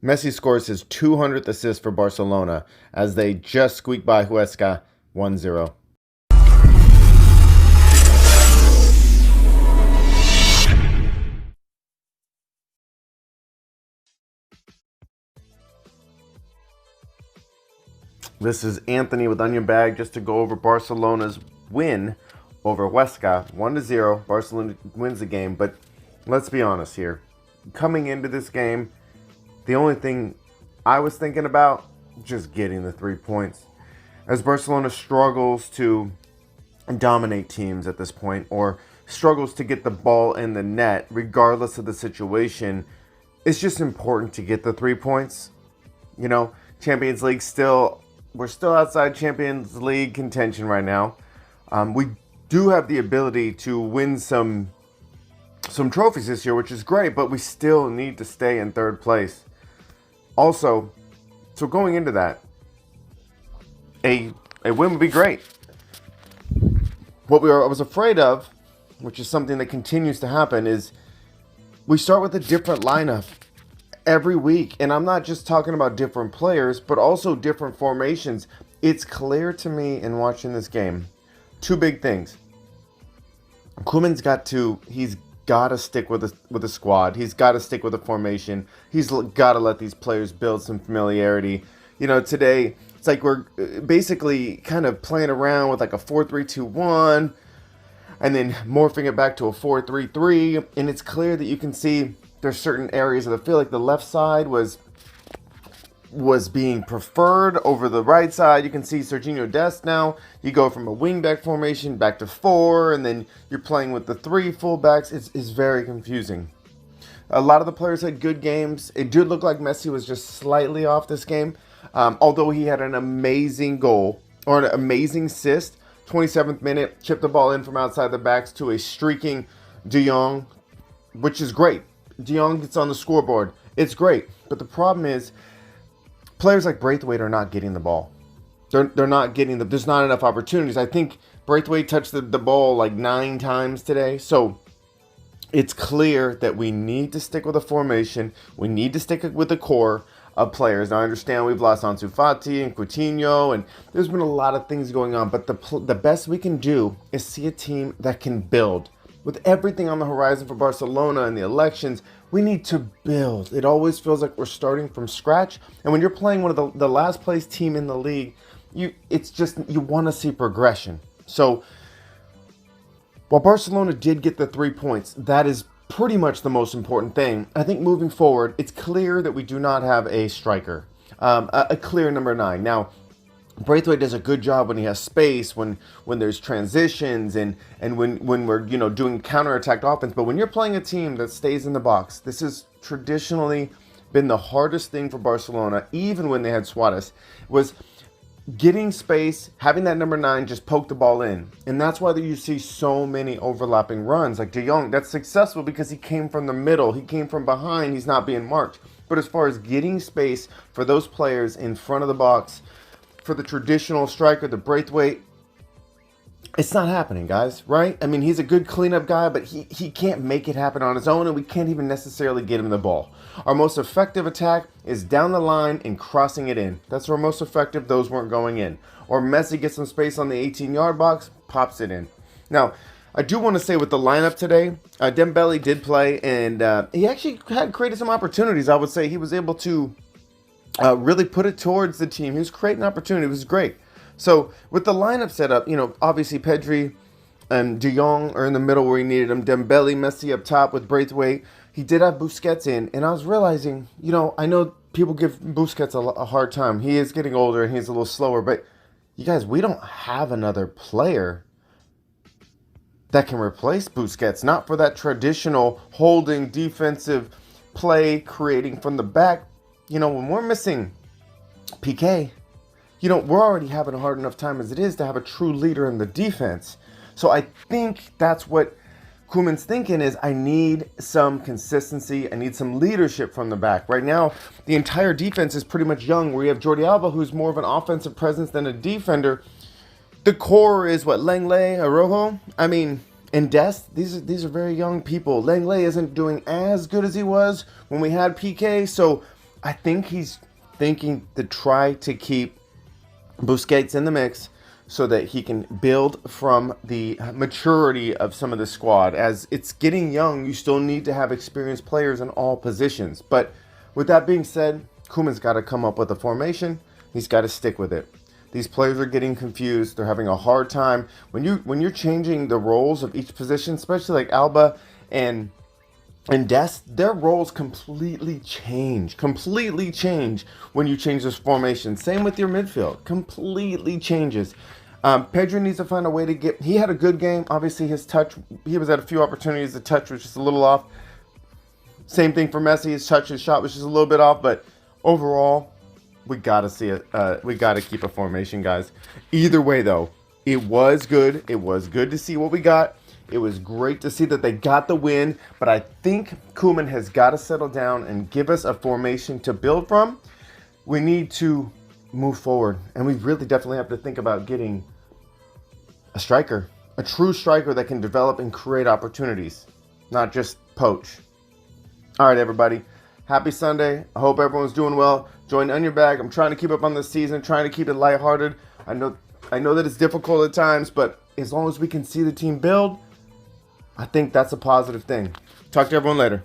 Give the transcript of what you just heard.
Messi scores his 200th assist for Barcelona as they just squeak by Huesca 1-0. This is Anthony with Onion Bag just to go over Barcelona's win over Huesca 1-0. Barcelona wins the game, but let's be honest here. Coming into this game, the only thing I was thinking about just getting the 3 points. As Barcelona struggles to dominate teams at this point or struggles to get the ball in the net regardless of the situation, it's just important to get the 3 points. You know, Champions League we're still outside Champions League contention right now. We do have the ability to win some trophies this year, which is great, but we still need to stay in third place. Also, so going into that, a win would be great. What I was afraid of, which is something that continues to happen, is we start with a different lineup every week. And I'm not just talking about different players, but also different formations. It's clear to me in watching this game, two big things. Koeman's got to stick with the squad. He's got to stick with the formation. He's got to let these players build some familiarity. You know, today it's like we're basically kind of playing around with like a 4-3-2-1 and then morphing it back to a 4-3-3. And it's clear that you can see there's certain areas of the field, like the left side was being preferred over the right side. You can see Serginho Dest now. You go from a wingback formation back to 4, and then you're playing with the 3 fullbacks. It's very confusing. A lot of the players had good games. It did look like Messi was just slightly off this game, although he had an amazing goal or an amazing assist. 27th minute, chipped the ball in from outside the backs to a streaking Jong, which is great. Jong gets on the scoreboard. It's great. But the problem is, players like Braithwaite are not getting the ball. They're not getting there's not enough opportunities. I think Braithwaite touched the ball like 9 times today. So it's clear that we need to stick with a formation. We need to stick with the core of players. Now I understand we've lost Ansu Fati and Coutinho, and there's been a lot of things going on. But the best we can do is see a team that can build. With everything on the horizon for Barcelona and the elections, we need to build. It always feels like we're starting from scratch. And when you're playing one of the last place team in the league, you want to see progression. So while Barcelona did get the 3 points, that is pretty much the most important thing. I think moving forward, it's clear that we do not have a striker, a clear number 9. Now, Braithwaite does a good job when he has space, when there's transitions, and when we're doing counterattack offense. But when you're playing a team that stays in the box, this has traditionally been the hardest thing for Barcelona, even when they had Suarez, was getting space, having that number 9 just poke the ball in. And that's why you see so many overlapping runs. Like De Jong, that's successful because he came from the middle. He came from behind. He's not being marked. But as far as getting space for those players in front of the box, for the traditional striker, the Braithwaite, it's not happening, guys, right? I mean, he's a good cleanup guy, but he can't make it happen on his own, and we can't even necessarily get him the ball. Our most effective attack is down the line and crossing it in. That's our most effective. Those weren't going in. Or Messi gets some space on the 18-yard box, pops it in. Now, I do want to say with the lineup today, Dembele did play, and he actually had created some opportunities. I would say he was able to really put it towards the team. He was creating opportunity. It was great. So with the lineup set up, obviously Pedri and De Jong are in the middle where he needed them. Dembele, Messi up top with Braithwaite. He did have Busquets in, and I was realizing, I know people give Busquets a hard time. He is getting older and he's a little slower, but you guys, we don't have another player that can replace Busquets. Not for that traditional holding defensive play, creating from the back. When we're missing PK, we're already having a hard enough time as it is to have a true leader in the defense. So I think that's what Koeman's thinking is, I need some consistency. I need some leadership from the back. Right now, the entire defense is pretty much young, where you have Jordi Alba, who's more of an offensive presence than a defender. The core is what? Lenglet, Araujo? And Dest, these are very young people. Lenglet isn't doing as good as he was when we had PK, so I think he's thinking to try to keep Busquets in the mix so that he can build from the maturity of some of the squad. As it's getting young, you still need to have experienced players in all positions. But with that being said, Koeman's got to come up with a formation. He's got to stick with it. These players are getting confused. They're having a hard time. When you're changing the roles of each position, especially like Alba and Dest, their roles completely change when you change this formation. Same with your midfield, completely changes. Pedro needs to find a way to get. He had a good game. Obviously, his touch. He was at a few opportunities. The touch was just a little off. Same thing for Messi. His touch, his shot was just a little bit off. But overall, we gotta see it. We gotta keep a formation, guys. Either way, though, it was good. It was good to see what we got. It was great to see that they got the win, but I think Koeman has got to settle down and give us a formation to build from. We need to move forward, and we really definitely have to think about getting a striker, a true striker that can develop and create opportunities, not just poach. All right, everybody. Happy Sunday. I hope everyone's doing well. Join Onion Bag. I'm trying to keep up on this season, trying to keep it lighthearted. I know that it's difficult at times, but as long as we can see the team build, I think that's a positive thing. Talk to everyone later.